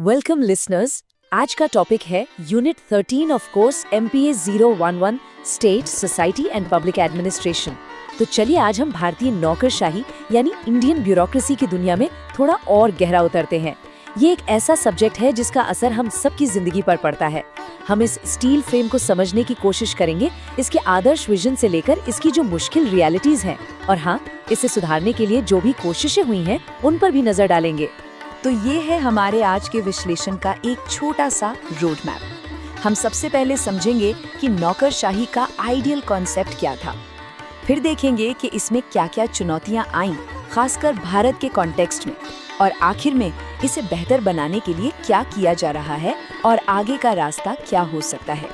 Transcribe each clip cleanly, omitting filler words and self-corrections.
Welcome listeners. आज का topic है unit 13 of course MPA 011 state society and public administration. तो चलिए आज हम भारतीय नौकरशाही यानी इंडियन ब्यूरोक्रेसी की दुनिया में थोड़ा और गहरा उतरते हैं। ये एक ऐसा सब्जेक्ट है जिसका असर हम सबकी जिंदगी पर पड़ता है। हम इस स्टील फ्रेम को समझने की कोशिश करेंगे, इसके आदर्श विजन से लेकर इसकी जो मुश्किल रियलिटीज हैं, और हाँ, इसे सुधारने के लिए जो भी कोशिशें हुई हैं उन पर भी नजर डालेंगे। तो ये है हमारे आज के विश्लेषण का एक छोटा सा रोड मैप। हम सबसे पहले समझेंगे कि नौकरशाही का आइडियल कॉन्सेप्ट क्या था। फिर देखेंगे कि इसमें क्या क्या चुनौतियां आईं, खासकर भारत के कॉन्टेक्स्ट में। और आखिर में इसे बेहतर बनाने के लिए क्या किया जा रहा है और आगे का रास्ता क्या हो सकता है।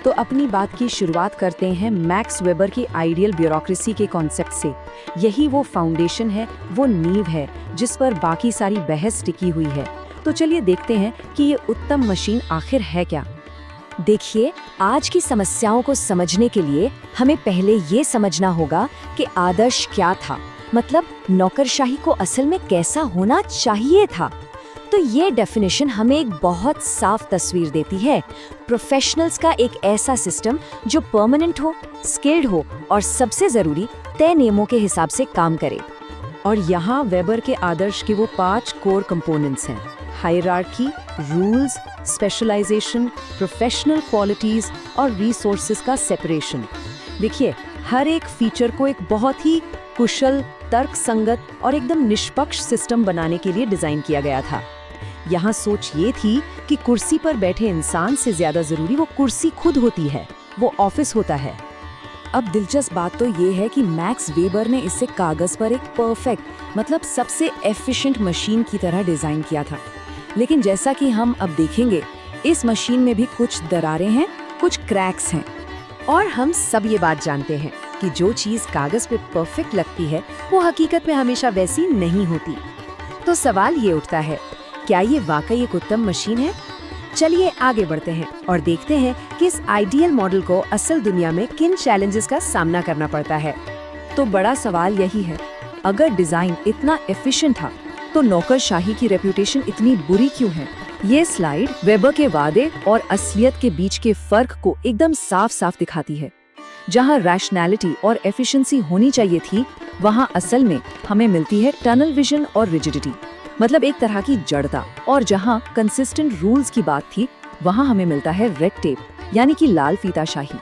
तो अपनी बात की शुरुआत करते हैं मैक्स वेबर की आइडियल ब्यूरोक्रेसी के कॉन्सेप्ट से। यही वो फाउंडेशन है, वो नींव है जिस पर बाकी सारी बहस टिकी हुई है। तो चलिए देखते हैं कि ये उत्तम मशीन आखिर है क्या। देखिए, आज की समस्याओं को समझने के लिए हमें पहले ये समझना होगा कि आदर्श क्या था, मतलब नौकरशाही को असल में कैसा होना चाहिए था। तो ये डेफिनेशन हमें एक बहुत साफ तस्वीर देती है प्रोफेशनल्स का एक ऐसा सिस्टम जो परमानेंट हो, स्किल्ड हो और सबसे जरूरी तय नियमों के हिसाब से काम करे। और यहाँ वेबर के आदर्श के वो 5 कोर कंपोनेंट्स हैं: hierarchy, rules, specialisation, professional qualities और रिसोर्सेज का सेपरेशन। देखिए, हर एक फीचर को एक बहुत ही कुशल, तर्कसंगत और एकदम निष्पक्ष सिस्टम बनाने के लिए डिजाइन किया गया था। यहाँ सोच ये थी कि कुर्सी पर बैठे इंसान से ज्यादा जरूरी वो कुर्सी खुद होती है, वो ऑफिस होता है। अब दिलचस्प बात तो ये है कि मैक्स वेबर ने इसे कागज पर एक परफेक्ट, मतलब सबसे एफिशिएंट मशीन की तरह डिजाइन किया था। लेकिन जैसा कि हम अब देखेंगे, इस मशीन में भी कुछ दरारें हैं, कुछ क्रैक्स हैं। और हम सब ये बात जानते हैं कि जो चीज कागज पे परफेक्ट लगती है वो हकीकत में हमेशा वैसी नहीं होती। तो सवाल ये उठता है, क्या ये वाकई एक उत्तम मशीन है? चलिए आगे बढ़ते हैं और देखते हैं कि इस आइडियल मॉडल को असल दुनिया में किन चैलेंजेस का सामना करना पड़ता है। तो बड़ा सवाल यही है, अगर डिजाइन इतना एफिशिएंट था तो नौकरशाही की रेपुटेशन इतनी बुरी क्यों है? ये स्लाइड वेबर के वादे और असलियत के बीच के फर्क को एकदम साफ साफ दिखाती है। जहाँ रैशनैलिटी और एफिशिएंसी होनी चाहिए थी, वहाँ असल में हमें मिलती है टनल विजन और रिजिडिटी, मतलब एक तरह की जड़ता। और जहाँ कंसिस्टेंट रूल्स की बात थी, वहाँ हमें मिलता है रेड टेप, यानी कि लाल फीताशाही।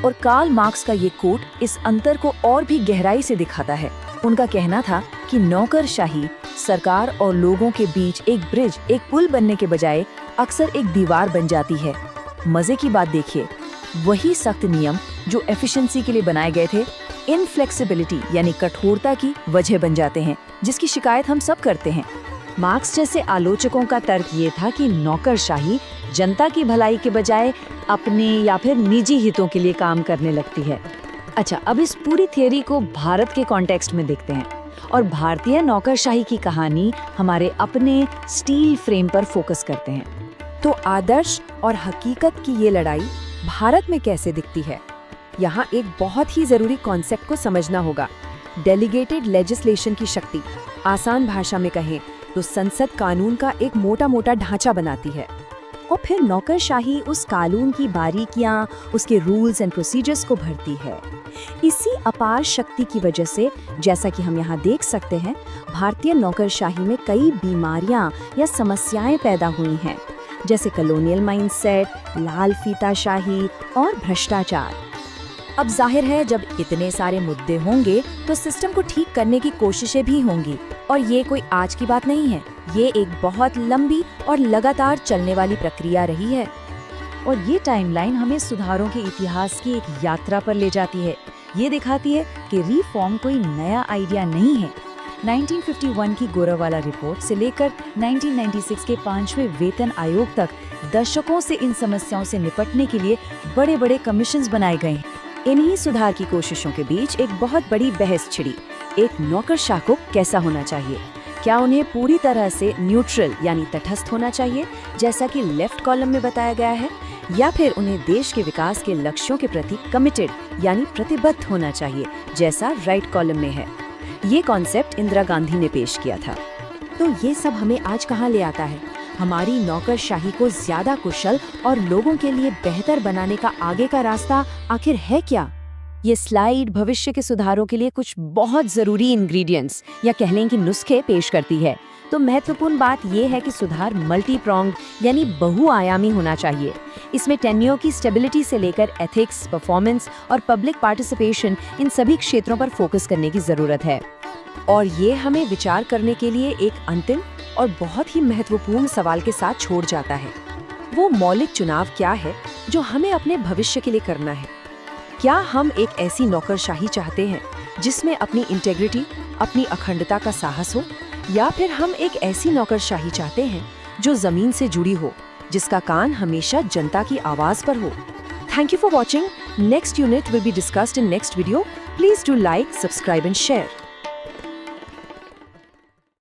और कार्ल मार्क्स का ये कोट इस अंतर को और भी गहराई से दिखाता है। उनका कहना था कि नौकरशाही सरकार और लोगों के बीच एक ब्रिज, एक पुल बनने के बजाय अक्सर एक दीवार बन जाती है। मजे की बात देखिए, वही सख्त नियम जो एफिशिएंसी के लिए बनाए गए थे, इनफ्लेक्सिबिलिटी यानी कठोरता की वजह बन जाते हैं, जिसकी शिकायत हम सब करते हैं। मार्क्स जैसे आलोचकों का तर्क ये था कि नौकरशाही जनता की भलाई के बजाय अपने या फिर निजी हितों के लिए काम करने लगती है। अच्छा, अब इस पूरी थियरी को भारत के कॉन्टेक्स्ट में देखते हैं और भारतीय नौकरशाही की कहानी हमारे अपने स्टील फ्रेम पर फोकस करते हैं। तो आदर्श और हकीकत की ये लड़ाई भारत में कैसे दिखती है? यहाँ एक बहुत ही जरूरी कॉन्सेप्ट को समझना होगा, डेलीगेटेड लेजिस्लेशन की शक्ति। आसान भाषा में कहें तो संसद कानून का एक मोटा मोटा ढांचा बनाती है और फिर नौकरशाही उस कानून की बारीकियां, उसके रूल्स एंड प्रोसीजर्स को भरती है। इसी अपार शक्ति की वजह से, जैसा कि हम यहाँ देख सकते हैं, भारतीय नौकरशाही में कई बीमारियां या समस्याएं पैदा हुई हैं, जैसे कॉलोनियल माइंडसेट, लाल फीताशाही और भ्रष्टाचार। अब जाहिर है, जब इतने सारे मुद्दे होंगे तो सिस्टम को ठीक करने की कोशिशें भी होंगी। और ये कोई आज की बात नहीं है, ये एक बहुत लंबी और लगातार चलने वाली प्रक्रिया रही है। और ये टाइमलाइन हमें सुधारों के इतिहास की एक यात्रा पर ले जाती है। ये दिखाती है कि रिफॉर्म कोई नया आइडिया नहीं है। 1951 की गोरावाला रिपोर्ट से लेकर 1996 के 5वें वेतन आयोग तक दशकों से इन समस्याओं से निपटने के लिए बड़े बड़े कमीशंस बनाए गए हैं। इन्हीं सुधार की कोशिशों के बीच एक बहुत बड़ी बहस छिड़ी, एक नौकरशाह को कैसा होना चाहिए? क्या उन्हें पूरी तरह से न्यूट्रल यानी तटस्थ होना चाहिए, जैसा कि लेफ्ट कॉलम में बताया गया है, या फिर उन्हें देश के विकास के लक्ष्यों के प्रति कमिटेड यानी प्रतिबद्ध होना चाहिए, जैसा राइट कॉलम में है? ये कॉन्सेप्ट इंदिरा गांधी ने पेश किया था। तो ये सब हमें आज कहाँ ले आता है? हमारी नौकरशाही को ज्यादा कुशल और लोगों के लिए बेहतर बनाने का आगे का रास्ता आखिर है क्या? ये स्लाइड भविष्य के सुधारों के लिए कुछ बहुत ज़रूरी इंग्रेडिएंट्स या कह लें कि नुस्खे पेश करती है। तो महत्वपूर्ण बात यह है कि सुधार मल्टी प्रॉन्ग यानी बहुआयामी होना चाहिए। इसमें टेन्योर की स्टेबिलिटी से लेकर एथिक्स, परफॉर्मेंस और पब्लिक पार्टिसिपेशन, इन सभी क्षेत्रों पर फोकस करने की ज़रूरत है। और ये हमें विचार करने के लिए एक अंतिम और बहुत ही महत्वपूर्ण सवाल के साथ छोड़ जाता है। वो मौलिक चुनाव क्या है जो हमें अपने भविष्य के लिए करना है? क्या हम एक ऐसी नौकरशाही चाहते हैं जिसमें अपनी इंटेग्रिटी, अपनी अखंडता का साहस हो, या फिर हम एक ऐसी नौकरशाही चाहते हैं जो जमीन से जुड़ी हो, जिसका कान हमेशा जनता की आवाज पर हो? Thank you for watching. Next unit will be discussed in next video. Please do like, subscribe and share.